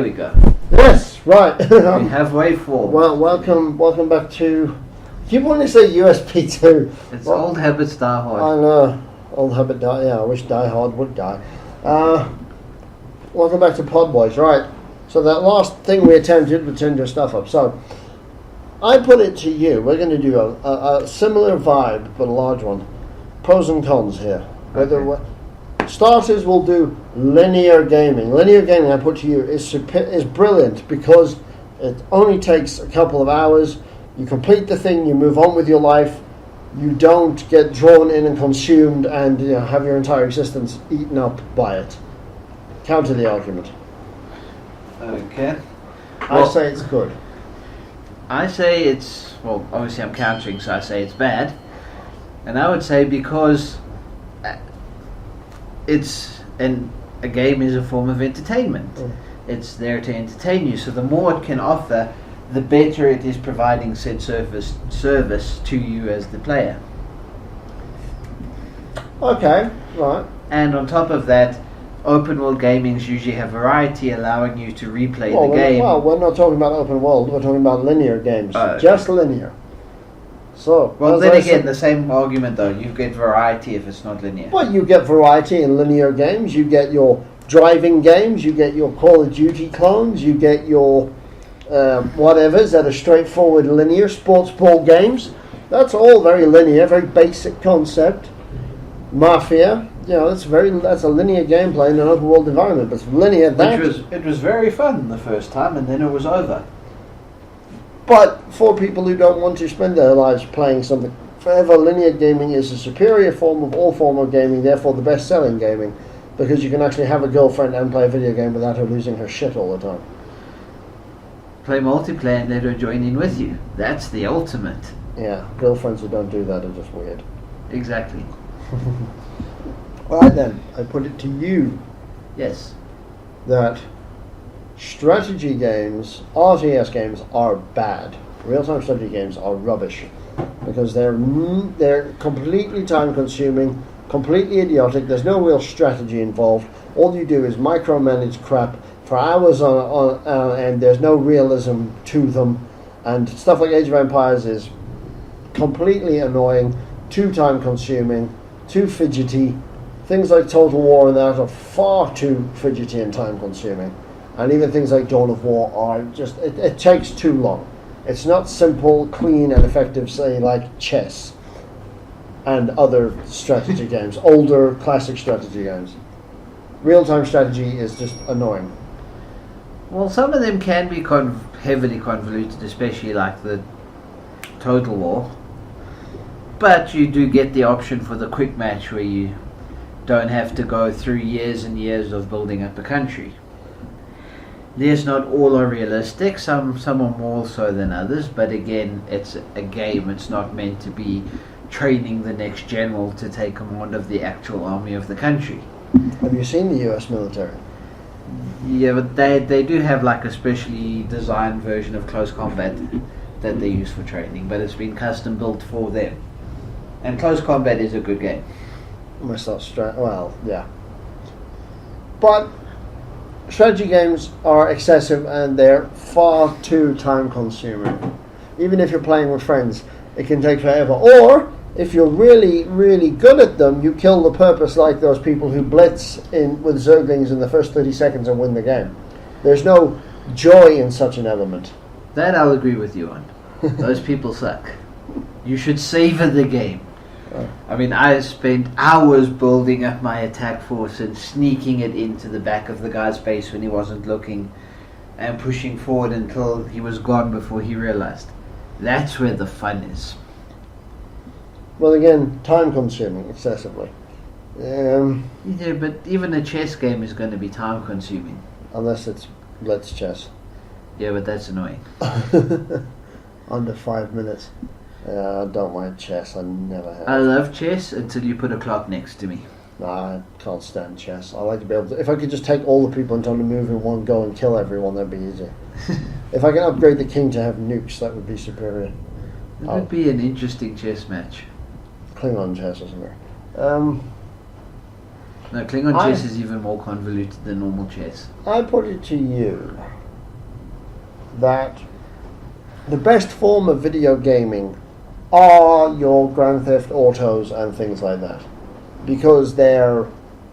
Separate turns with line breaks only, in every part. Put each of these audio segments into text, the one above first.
There we go.
Yes, right.
We have waveform.
Well, welcome back to. Do you want to say USP2?
It's old habits die hard.
I know. Old habit die. Yeah, I wish Die Hard would die. Welcome back to PodBoys. Right. So that last thing we attempted to turn your stuff up. So I put it to you. We're going to do a similar vibe, but a large one. Pros and cons here. Starters will do linear gaming. Linear gaming, I put to you, is brilliant because it only takes a couple of hours. You complete the thing, you move on with your life. You don't get drawn in and consumed and have your entire existence eaten up by it. Counter the argument.
Okay.
I say it's good.
I say it's, well, obviously I'm countering, so I say it's bad. And I would say because a game is a form of entertainment. It's there to entertain you. So the more it can offer, the better it is providing said service to you as the player.
Okay, right.
And on top of that, open world gamings usually have variety, allowing you to replay the game.
Well, we're not talking about open world. We're talking about linear games. Just linear. So,
well, then again, the same argument though. You get variety if it's not linear.
Well, you get variety in linear games. You get your driving games. You get your Call of Duty clones. You get your whatevers that are straightforward linear sports ball games. That's all very linear, very basic concept. Mafia, that's a linear gameplay in an open world environment. But it's linear.
It was very fun the first time, and then it was over.
But for people who don't want to spend their lives playing something forever, linear gaming is a superior form of all form of gaming, therefore the best-selling gaming, because you can actually have a girlfriend and play a video game without her losing her shit all the time.
Play multiplayer and let her join in with you. That's the ultimate.
Yeah, girlfriends who don't do that are just weird.
Exactly.
Alright then, I put it to you.
Yes.
That strategy games, RTS games, are bad. Real-time strategy games are rubbish because they're completely time-consuming, completely idiotic. There's no real strategy involved. All you do is micromanage crap for hours and there's no realism to them. And stuff like Age of Empires is completely annoying, too time-consuming, too fidgety. Things like Total War and that are far too fidgety and time-consuming. And even things like Dawn of War are just, it takes too long. It's not simple, clean, and effective, say, like chess and other strategy games, older, classic strategy games. Real-time strategy is just annoying.
Well, some of them can be heavily convoluted, especially like the Total War. But you do get the option for the quick match where you don't have to go through years and years of building up a country. Yes, not all are realistic, some are more so than others, but again, it's a game. It's not meant to be training the next general to take command of the actual army of the country.
Have you seen the US military?
Yeah, but they do have like a specially designed version of close combat that they use for training, but it's been custom built for them. And close combat is a good game.
Well, yeah. But strategy games are excessive and they're far too time consuming. Even if you're playing with friends, it can take forever. Or, if you're really, really good at them, you kill the purpose like those people who blitz in with Zerglings in the first 30 seconds and win the game. There's no joy in such an element.
That I'll agree with you on. Those people suck. You should savor the game. I mean, I spent hours building up my attack force and sneaking it into the back of the guy's base when he wasn't looking and pushing forward until he was gone before he realized. That's where the fun is.
Well, again, time consuming excessively.
Yeah, but even a chess game is going to be time consuming.
Unless it's Blitz chess.
Yeah, but that's annoying.
Under 5 minutes. I don't like chess. I never have.
I love chess until you put a clock next to me.
No, I can't stand chess. I like to be able to... If I could just take all the people and tell them to move in one go and kill everyone, that'd be easy. If I can upgrade the king to have nukes, that would be superior.
It would be an interesting chess match.
Klingon chess or something.
No, Klingon chess is even more convoluted than normal chess.
I put it to you that the best form of video gaming are your Grand Theft Autos and things like that, because they're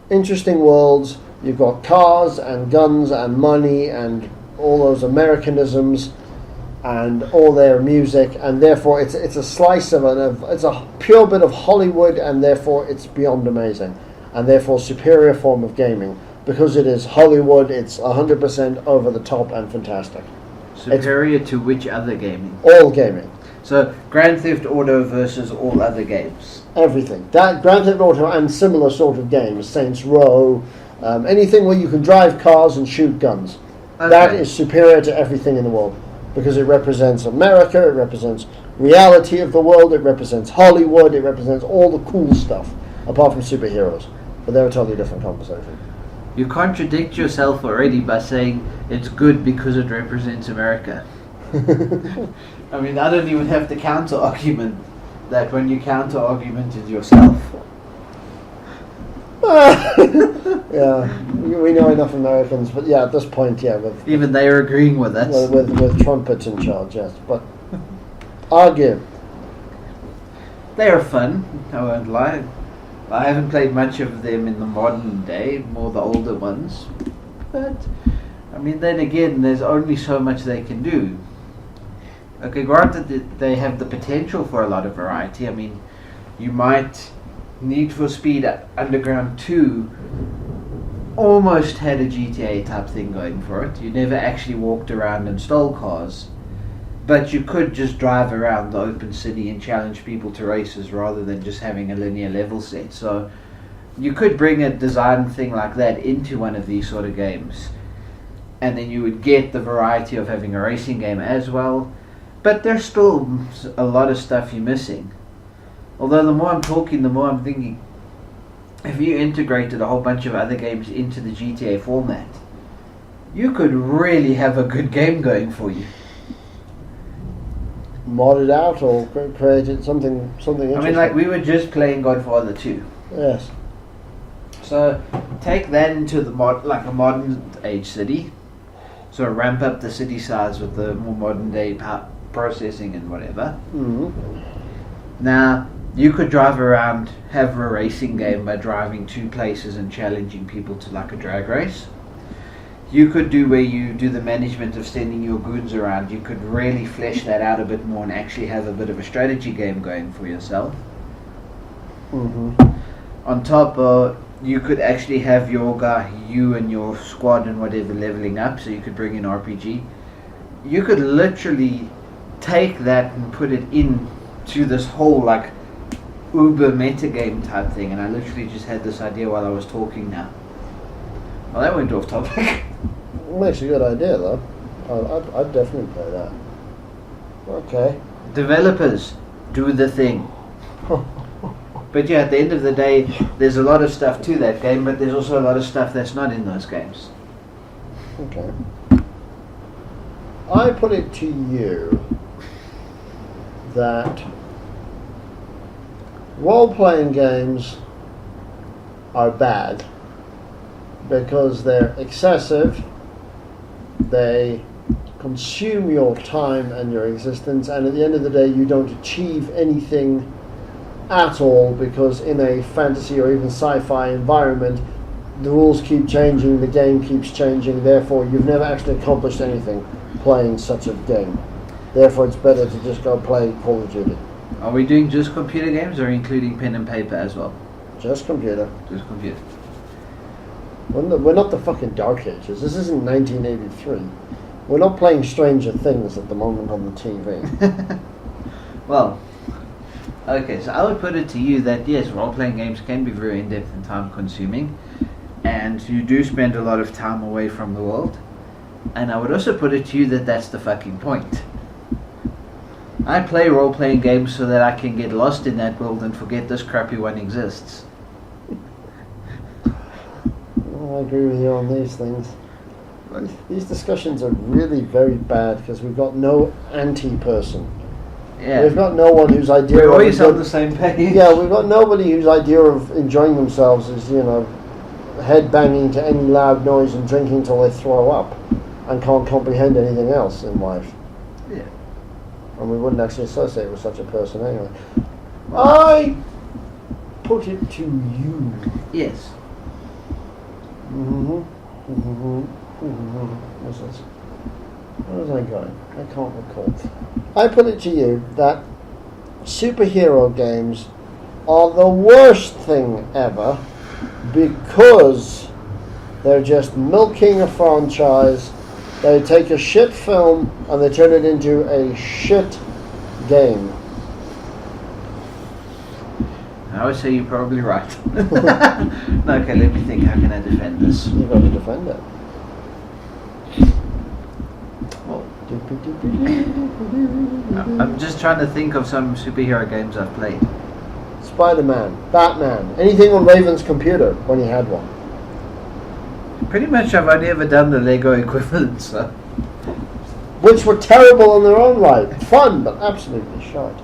interesting worlds. You've got cars and guns and money and all those Americanisms and all their music, and therefore it's a slice of it's a pure bit of Hollywood, and therefore it's beyond amazing, and therefore superior form of gaming, because it is Hollywood. It's 100% over the top and fantastic.
Superior to which other gaming?
All gaming.
So Grand Theft Auto versus all other games.
Everything. That Grand Theft Auto and similar sort of games, Saints Row, anything where you can drive cars and shoot guns. Okay. That is superior to everything in the world, because it represents America, it represents reality of the world, it represents Hollywood, it represents all the cool stuff, apart from superheroes. But they're a totally different conversation.
You contradict yourself already by saying it's good because it represents America. I mean, I don't even have to counter-argument that when you counter-argumented yourself.
Yeah, we know enough Americans, but yeah, at this point, yeah.
Even they are agreeing with us.
With trumpets in charge, yes. But argue.
They are fun, I won't lie. I haven't played much of them in the modern day, more the older ones. But, I mean, then again, there's only so much they can do. Okay, granted that they have the potential for a lot of variety. I mean, you might... Need for Speed Underground 2 almost had a GTA type thing going for it. You never actually walked around and stole cars, but you could just drive around the open city and challenge people to races rather than just having a linear level set. So you could bring a design thing like that into one of these sort of games, and then you would get the variety of having a racing game as well, but there's still a lot of stuff you're missing. Although the more I'm talking, the more I'm thinking, if you integrated a whole bunch of other games into the GTA format, you could really have a good game going for you.
Mod it out or create it something interesting.
I mean, like we were just playing Godfather 2.
Yes.
So take that into the like a modern age city. So ramp up the city size with the more modern day processing and whatever.
Mm-hmm.
Now, you could drive around, have a racing game by driving to places and challenging people to like a drag race. You could do where you do the management of sending your goons around. You could really flesh that out a bit more and actually have a bit of a strategy game going for yourself.
Mm-hmm.
On top, you could actually have your guy, you and your squad and whatever leveling up, so you could bring in RPG. You could literally take that and put it in to this whole like uber metagame type thing, and I literally just had this idea while I was talking now. Well, that went off topic.
Makes a good idea though. I'd definitely play that. Okay.
Developers, do the thing. But yeah, at the end of the day, there's a lot of stuff to that game, but there's also a lot of stuff that's not in those games.
Okay. I put it to you that role-playing games are bad because they're excessive, they consume your time and your existence, and at the end of the day you don't achieve anything at all, because in a fantasy or even sci-fi environment the rules keep changing, the game keeps changing, therefore you've never actually accomplished anything playing such a game. Therefore it's better to just go play Call of Duty.
Are we doing just computer games or including pen and paper as well?
Just computer.
Just computer.
We're not the fucking Dark Ages. This isn't 1983. We're not playing Stranger Things at the moment on the TV.
Well, okay, so I would put it to you that yes, role-playing games can be very in-depth and time-consuming, and you do spend a lot of time away from the world. And I would also put it to you that that's the fucking point. I play role-playing games so that I can get lost in that world and forget this crappy one exists.
Well, I agree with you on these things. These discussions are really very bad because we've got no anti-person.
Yeah.
We've got no one whose idea
We're always on the same page.
Yeah, we've got nobody whose idea of enjoying themselves is, head banging to any loud noise and drinking till they throw up. and can't comprehend anything else in life.
Yeah.
And we wouldn't actually associate with such a person anyway. I put it to you.
Yes.
Where was I going? I can't recall. I put it to you that superhero games are the worst thing ever because they're just milking a franchise. They take a shit film and they turn it into a shit game.
I would say you're probably right. No, okay, let me think. How can I defend this?
You've got to defend it.
Well, I'm just trying to think of some superhero games I've played.
Spider-Man, Batman, anything on Raven's computer when he had one.
Pretty much I've only ever done the Lego equivalent, so.
Which were terrible in their own right. Fun, but absolutely shite.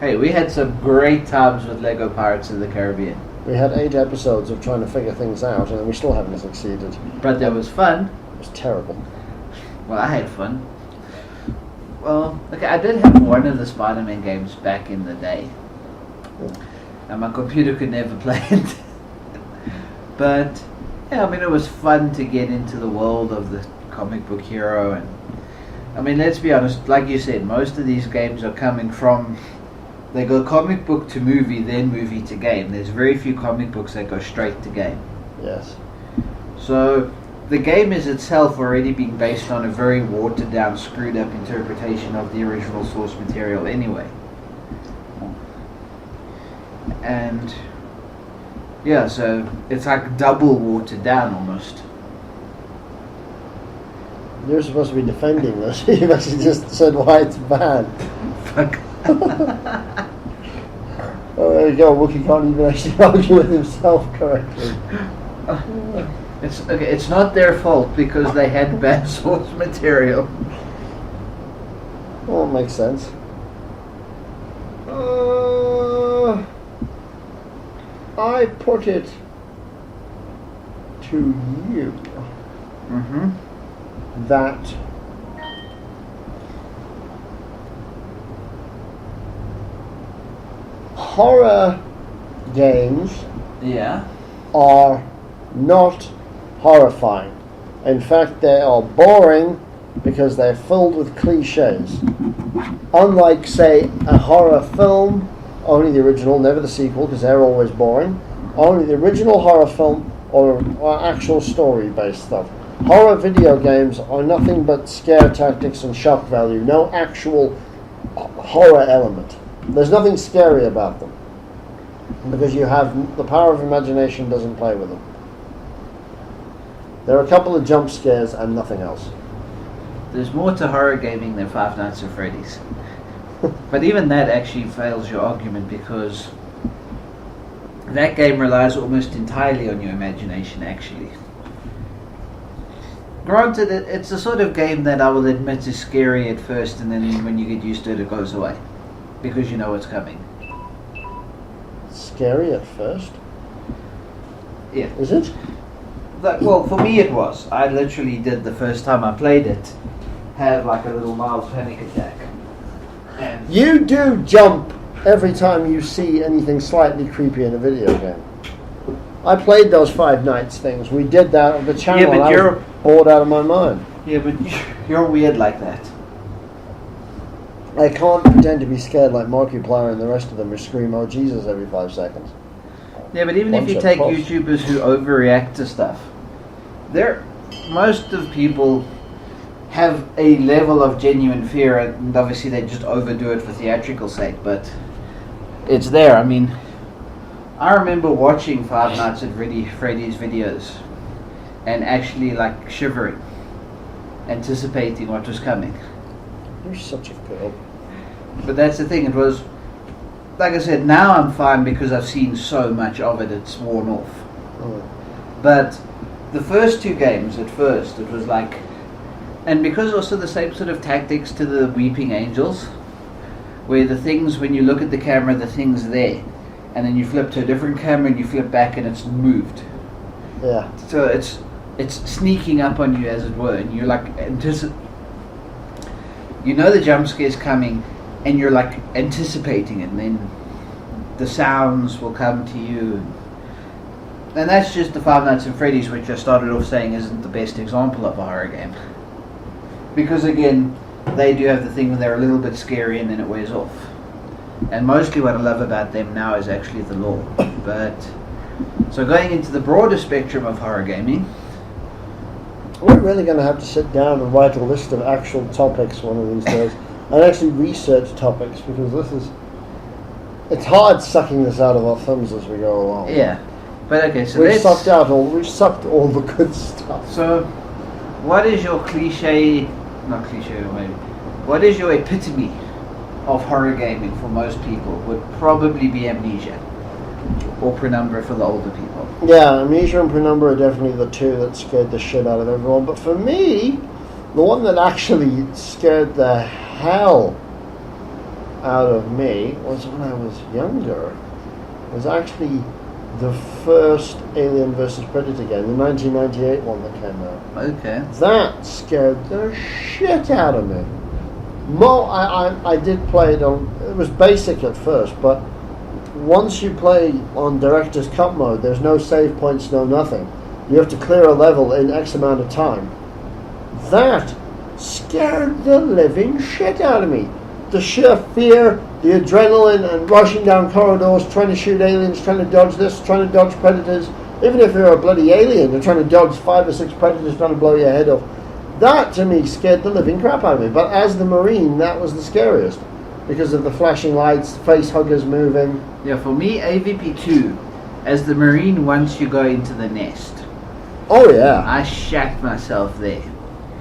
Hey, we had some great times with Lego Pirates of the Caribbean.
We had 8 episodes of trying to figure things out, and we still haven't succeeded.
But that was fun.
It was terrible.
Well, I had fun. Well, okay, I did have one of the Spider-Man games back in the day. And my computer could never play it. But, yeah, I mean, it was fun to get into the world of the comic book hero. And I mean, let's be honest, like you said, most of these games are coming from... They go comic book to movie, then movie to game. There's very few comic books that go straight to game.
Yes.
So the game is itself already being based on a very watered down, screwed up interpretation of the original source material anyway. And yeah, so it's like double watered down almost.
You're supposed to be defending this. You've actually just said why it's bad.
Fuck.
Oh, there you go. Wookiee can't even actually argue with himself correctly.
It's okay. It's not their fault because they had bad source material.
Well, it makes sense. I put it to you that horror games are not horrifying. In fact, they are boring because they're filled with cliches. Unlike, say, a horror film, only the original, never the sequel, because they're always boring. Only the original horror film or actual story-based stuff. Horror video games are nothing but scare tactics and shock value. No actual horror element. There's nothing scary about them because you have the power of imagination doesn't play with them. There are a couple of jump scares and nothing else.
There's more to horror gaming than Five Nights at Freddy's. But even that actually fails your argument because that game relies almost entirely on your imagination actually. Granted, it's the sort of game that I will admit is scary at first and then when you get used to it, it goes away. Because you know what's coming.
Scary at first?
Yeah.
Is it?
Well, for me it was. I literally did the first time I played it have like a little mild panic attack. And
you do jump every time you see anything slightly creepy in a video game. I played those Five Nights things. We did that on the channel.
Yeah, but
I was bored out of my mind.
Yeah, but you're weird like that.
I can't pretend to be scared like Markiplier and the rest of them who scream, "Oh Jesus," every 5 seconds.
Yeah, but even if you take YouTubers who overreact to stuff, most of people have a level of genuine fear, and obviously they just overdo it for theatrical sake, but it's there. I mean, I remember watching Five Nights at Freddy's videos and actually like shivering, anticipating what was coming.
You're such a pill.
But that's the thing, it was, like I said, now I'm fine because I've seen so much of it, it's worn off. But the first 2 games, at first, it was like, and because also the same sort of tactics to the Weeping Angels, where the things, when you look at the camera, the thing's there, and then you flip to a different camera and you flip back and it's moved.
Yeah.
So it's it's sneaking up on you, as it were, and you're like you know the jump scare's coming, and you're like anticipating it, and then the sounds will come to you. And that's just the Five Nights at Freddy's, which I started off saying isn't the best example of a horror game. Because again, they do have the thing where they're a little bit scary and then it wears off. And mostly what I love about them now is actually the lore. But so going into the broader spectrum of horror gaming,
we're really going to have to sit down and write a list of actual topics one of these days, and actually research topics, because it's hard sucking this out of our thumbs as we go along.
Yeah. But okay, so
we've sucked all the good stuff.
So, what is your what is your epitome of horror gaming for most people? Would probably be Amnesia or Penumbra for the older people.
Yeah, Amnesia and Penumbra are definitely the two that scared the shit out of everyone. But for me, the one that actually scared the hell out of me was when I was younger. It was actually the first Alien vs. Predator game, the 1998 one that came out.
Okay.
That scared the shit out of me. I did play it on, it was basic at first, but once you play on Director's Cut mode, there's no save points, no nothing. You have to clear a level in X amount of time. That scared the living shit out of me. The sheer fear, the adrenaline, and rushing down corridors, trying to shoot aliens, trying to dodge this, trying to dodge predators. Even if you're a bloody alien, you're trying to dodge 5 or 6 predators trying to blow your head off. That, to me, scared the living crap out of me. But as the Marine, that was the scariest. Because of the flashing lights, face huggers moving.
Yeah, for me, AVP2, as the Marine, once you go into the nest.
Oh, yeah.
I shacked myself there.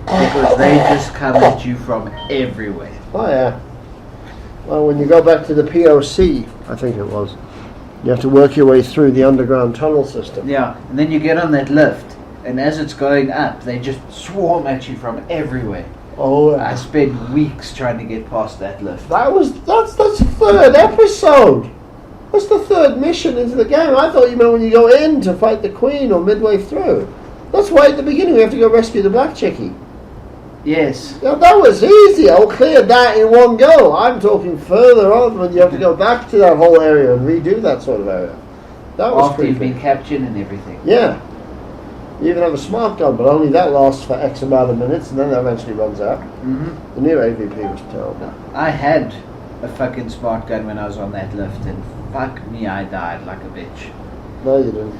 Because they just come at you from everywhere.
Oh, yeah. Well, when you go back to the POC, I think it was, you have to work your way through the underground tunnel system.
Yeah, and then you get on that lift, and as it's going up, they just swarm at you from everywhere.
Oh,
I spent weeks trying to get past that lift.
That's the third episode. That's the third mission into the game. I thought you meant when you go in to fight the Queen or midway through. That's why at the beginning we have to go rescue the black chickie.
Yes.
Yeah, that was easy. I cleared that in one go. I'm talking further on when you have to go back to that whole area and redo that sort of area. That was
after you've been captured and everything.
Yeah. You even have a smart gun, but only that lasts for X amount of minutes, and then that eventually runs out.
Mm-hmm.
The new AVP was terrible.
I had a fucking smart gun when I was on that lift, and fuck me, I died like a bitch.
No, you didn't.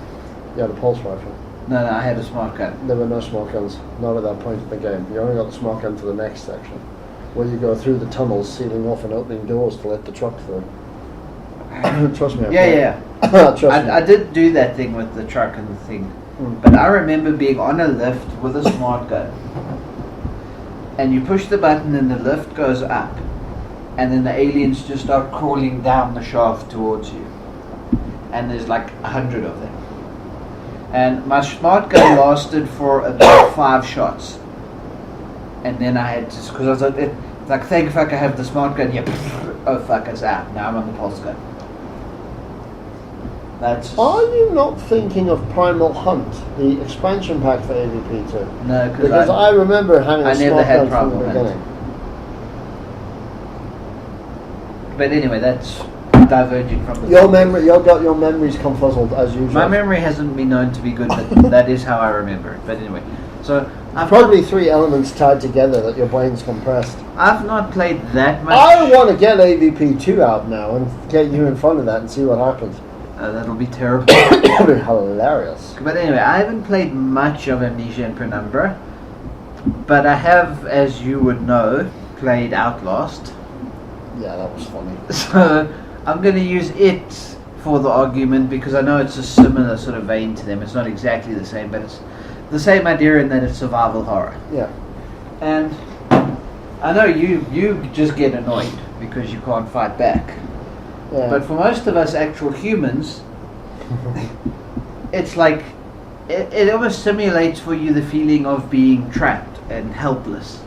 You had a pulse rifle.
No, I had a smart gun.
There were no smart guns, not at that point in the game. You only got the smart gun for the next section, where you go through the tunnels, sealing off and opening doors to let the truck through. Trust me.
Trust me. I did do that thing with the truck and the thing. But I remember being on a lift with a smart gun, and you push the button and the lift goes up, and then the aliens just start crawling down the shaft towards you, and there's like 100 of them. And my smart gun lasted for about 5 shots, and then I had to, because I was like, thank fuck I have the smart gun. Yeah, oh fuck, it's out. Now I'm on the pulse gun.
Are you not thinking of Primal Hunt, the expansion pack for AVP2?
No,
because I remember having a smart gun from the beginning.
But anyway, that's diverging from the
your memories confuzzled as usual.
My memory hasn't been known to be good, but that is how I remember it. But anyway, so I've
probably 3 elements tied together that your brain's compressed.
I've not played that much.
I want to get AVP2 out now and get you in front of that and see what happens.
That'll be terrible.
It'll be hilarious.
But anyway, I haven't played much of Amnesia and Penumbra, but I have, as you would know, played Outlast.
Yeah, that was funny.
So I'm going to use it for the argument because I know it's a similar sort of vein to them. It's not exactly the same, but it's the same idea in that it's survival horror.
Yeah.
And I know you just get annoyed because you can't fight back.
Yeah.
But for most of us actual humans, it's like, it almost simulates for you the feeling of being trapped and helpless.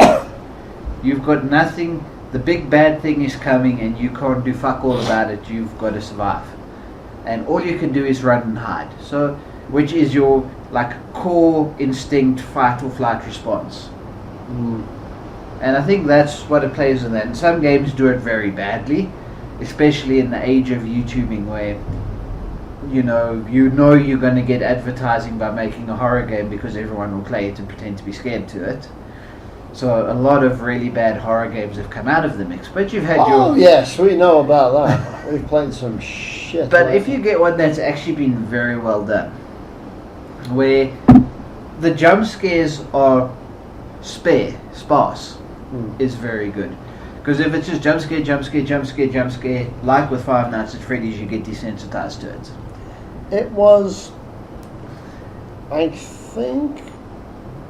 You've got nothing, the big bad thing is coming and you can't do fuck all about it, you've got to survive. And all you can do is run and hide. So, which is your like core instinct fight or flight response. And I think that's what it plays in that. And some games do it very badly, especially in the age of YouTubing, where you know you're going to get advertising by making a horror game because everyone will play it and pretend to be scared to it. So a lot of really bad horror games have come out of the mix. But you've had
Oh yes, we know about that. We've played some shit.
But if you get one that's actually been very well done, where the jump scares are sparse, is very good. Because if it's just jump scare, jump scare, jump scare, jump scare, like with Five Nights at Freddy's, you get desensitized to it.
It was, I think,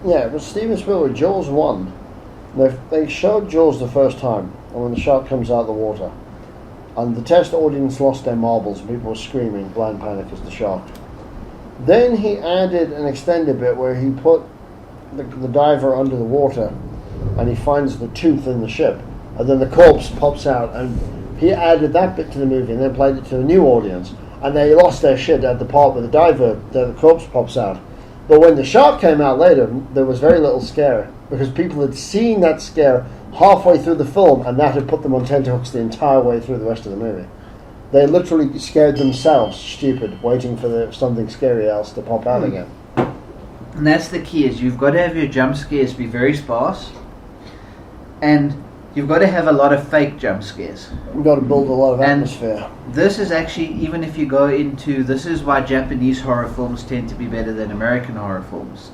it was Steven Spielberg, Jaws 1. They showed Jaws the first time, and when the shark comes out of the water, and the test audience lost their marbles, and people were screaming, blind panic is the shark. Then he added an extended bit where he put the diver under the water, and he finds the tooth in the ship, and then the corpse pops out, and he added that bit to the movie and then played it to the new audience, and they lost their shit at the part where the corpse pops out. But when the shark came out later, there was very little scare, because people had seen that scare halfway through the film, and that had put them on tenterhooks the entire way through the rest of the movie. They literally scared themselves stupid, waiting for something scary else to pop out again.
And that's the key, is you've got to have your jump scares be very sparse, and you've got to have a lot of fake jump scares.
You've got to build a lot of atmosphere.
This is actually, even if you go into, this is why Japanese horror films tend to be better than American horror films,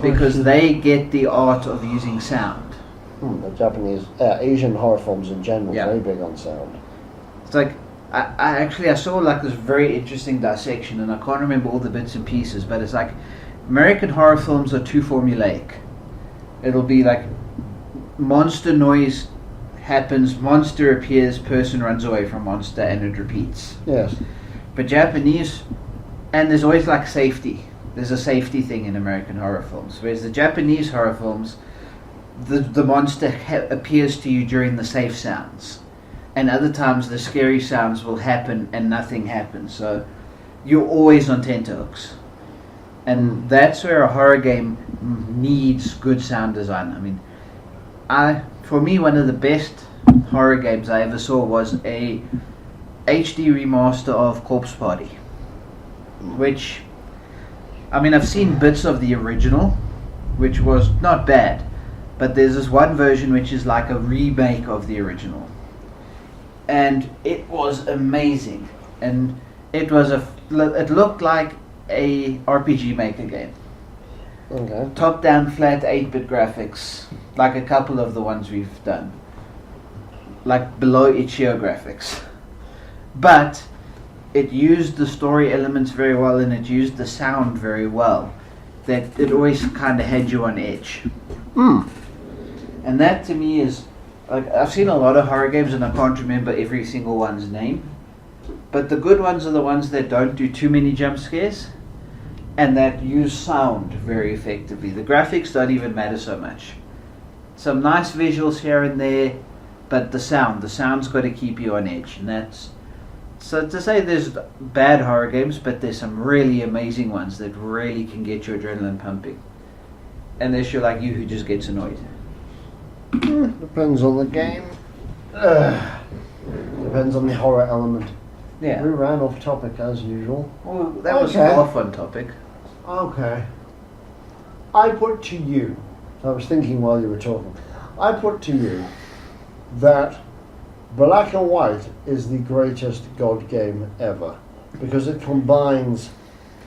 because they get the art of using sound.
The Japanese, Asian horror films in general, very big on sound.
It's like, I saw like this very interesting dissection, and I can't remember all the bits and pieces, but it's like, American horror films are too formulaic. It'll be like, monster noise happens, monster appears, person runs away from monster, and it repeats.
Yes.
But Japanese, and there's always like safety. There's a safety thing in American horror films. Whereas the Japanese horror films, the monster appears to you during the safe sounds. And other times the scary sounds will happen and nothing happens. So you're always on tenterhooks. And that's where a horror game needs good sound design. I mean, for me, one of the best horror games I ever saw was a HD remaster of Corpse Party, which, I mean, I've seen bits of the original, which was not bad, but there's this one version which is like a remake of the original, and it was amazing, and it looked like a RPG Maker game.
Okay.
Top-down flat 8-bit graphics, like a couple of the ones we've done. Like below Itch.io graphics. But it used the story elements very well, and it used the sound very well. That it always kind of had you on edge. And that to me is, like, I've seen a lot of horror games and I can't remember every single one's name. But the good ones are the ones that don't do too many jump scares, and that use sound very effectively. The graphics don't even matter so much. Some nice visuals here and there, but the sound's got to keep you on edge. And that's, so to say there's bad horror games, but there's some really amazing ones that really can get your adrenaline pumping. Unless you're like you, who just gets annoyed.
Depends on the game. Depends on the horror element.
Yeah.
We ran off topic as usual.
Well, that was off on topic.
Okay. I put to you, I was thinking while you were talking, I put to you that Black and White is the greatest God game ever, because it combines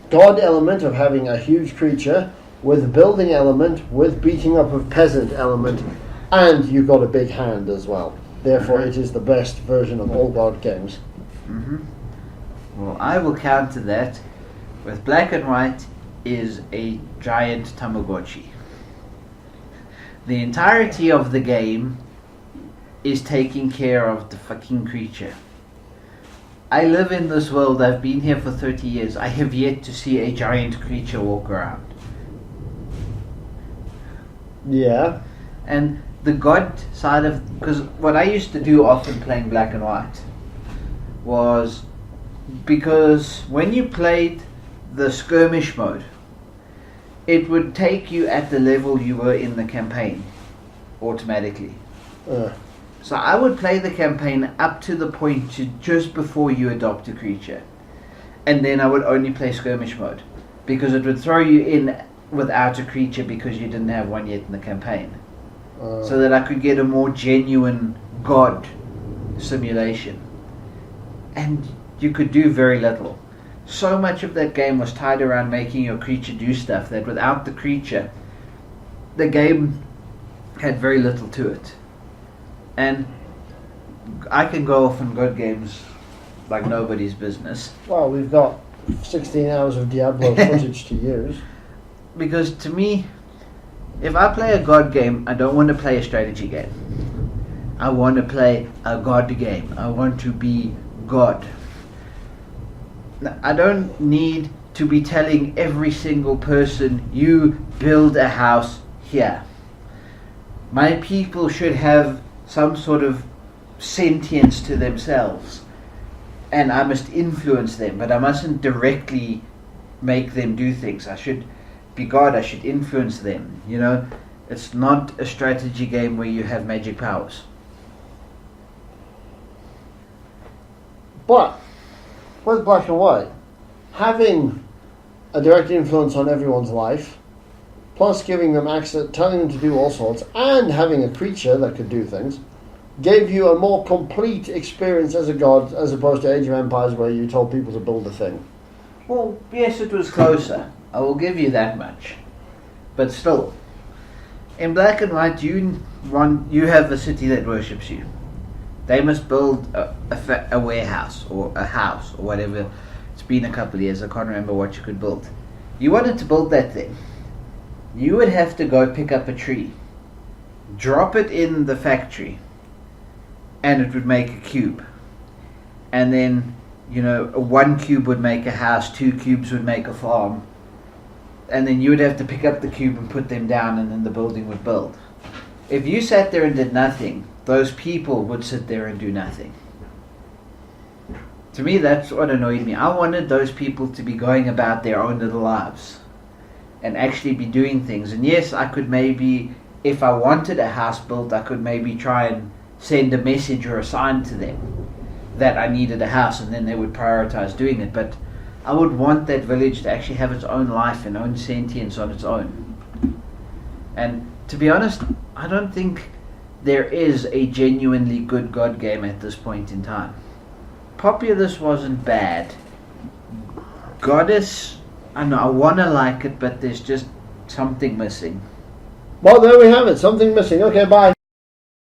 God element of having a huge creature with building element, with beating up of peasant element, and you've got a big hand as well. Therefore, it is the best version of all God games.
Well, I will counter that with Black and White is a giant Tamagotchi. The entirety of the game is taking care of the fucking creature. I live in this world, I've been here for 30 years, I have yet to see a giant creature walk around.
Yeah.
And the God side of, because what I used to do often playing Black and White was, because when you played the skirmish mode, it would take you at the level you were in the campaign automatically. So I would play the campaign up to the point to just before you adopt a creature, and then I would only play skirmish mode, because it would throw you in without a creature because you didn't have one yet in the campaign, so that I could get a more genuine god simulation. And you could do very little. So much of that game was tied around making your creature do stuff that without the creature, the game had very little to it. And I can go off on god games like nobody's business.
Well, we've got 16 hours of Diablo footage to use.
Because to me, if I play a god game, I don't want to play a strategy game. I want to play a god game. I want to be God. I don't need to be telling every single person, you build a house here. My people should have some sort of sentience to themselves, and I must influence them, but I mustn't directly make them do things. I should be God, I should influence them. You know, it's not a strategy game where you have magic powers.
But with Black and White, having a direct influence on everyone's life, plus giving them access, telling them to do all sorts, and having a creature that could do things, gave you a more complete experience as a god, as opposed to Age of Empires where you told people to build a thing.
Well, yes, it was closer. I will give you that much. But still, in Black and White, you have a city that worships you. They must build a warehouse or a house or whatever. It's been a couple of years. I can't remember what you could build. You wanted to build that thing. You would have to go pick up a tree, drop it in the factory, and it would make a cube. And then, you know, 1 cube would make a house, 2 cubes would make a farm. And then you would have to pick up the cube and put them down, and then the building would build. If you sat there and did nothing, those people would sit there and do nothing. To me, that's what annoyed me. I wanted those people to be going about their own little lives and actually be doing things. And yes, I could maybe, if I wanted a house built, I could maybe try and send a message or a sign to them that I needed a house, and then they would prioritize doing it. But I would want that village to actually have its own life and own sentience on its own. And to be honest, I don't think there is a genuinely good god game at this point in time. Populous wasn't bad. Goddess, I know, I want to like it, but there's just something missing.
Well, there we have it. Something missing. Okay, bye.